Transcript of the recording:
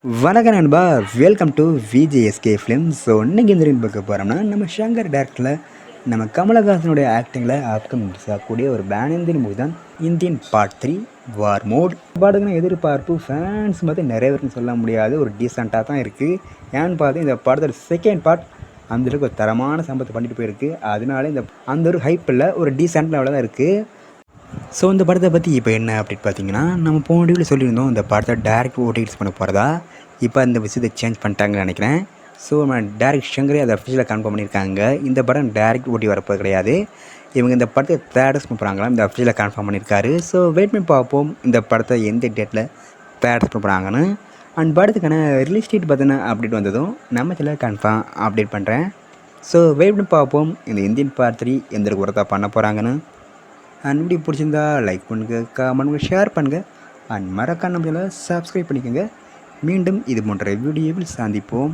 வணக்கம் நண்பா, welcome to VJSK films. So இன்றைக்கி இந்த பார்க்க போகிறோம்னா நம்ம ஷங்கர் டேரக்டரில் நம்ம கமலஹாசனுடைய ஆக்டிங்கில் அப்கமிங் ஆகக்கூடிய ஒரு பேன் இந்தியன் மூவி தான் இந்தியன் பார்ட் 3 வார் மோட். பாட்டுக்குன்னா எதிர்பார்ப்பு ஃபேன்ஸ் பார்த்து நிறைய பேருக்கு சொல்ல முடியாது, ஒரு டீசெண்டாக தான் இருக்குது. ஏன்னு பார்த்து இந்த படத்தோட செகண்ட் பார்ட் அந்தளவுக்கு ஒரு தரமான சம்பவத்தை பண்ணிட்டு போயிருக்கு. அதனால அந்த ஒரு ஹைப்பில் ஒரு டீசெண்ட் லெவலில் தான் இருக்குது. ஸோ இந்த படத்தை பற்றி இப்போ என்ன அப்படின்னு பார்த்தீங்கன்னா, நம்ம போன வீடியோவில் சொல்லியிருந்தோம் இந்த படத்தை டேரக்ட் ஓடிஎஸ் பண்ண போகிறதா. இப்போ அந்த விஷயத்தை சேஞ்ச் பண்ணிட்டாங்கன்னு நினைக்கிறேன். ஸோ நம்ம டேரக்ட் ஷங்கரே அதை அஃபிஷியலாக கன்ஃபார்ம் பண்ணியிருக்காங்க. இந்த படம் டேரக்ட் ஓட்டி வரப்போது கிடையாது, இவங்க இந்த படத்தை தேட்டர்ஸ் பண்ணுறாங்களாம், இந்த அஃபிஷியலாக கன்ஃபார்ம் பண்ணியிருக்காரு. ஸோ வெயிட் பண்ணி பார்ப்போம் இந்த படத்தை எந்த டேட்டில் தேட்டர்ஸ் பண்ணுறாங்கன்னு. அண்ட் படத்துக்கான ரிலீஸ் டேட் பார்த்தீங்கன்னா அப்டேட் வந்ததும் நம்ம சில கன்ஃபார்ம் அப்டேட் பண்ணுறேன். ஸோ வெயிட் பண்ணி பார்ப்போம் இந்த இந்தியன் பார்ட் 3 எந்த ஒருத்தா பண்ண போகிறாங்கன்னு. அண்ட் வீடியோ பிடிச்சிருந்தா லைக் பண்ணுங்கள், கமெண்ட் பண்ணுங்கள், ஷேர் பண்ணுங்கள். அண்ட் மறக்காம நம்மள சப்ஸ்கிரைப் பண்ணிக்கோங்க. மீண்டும் இது போன்ற வீடியோவில் சந்திப்போம்.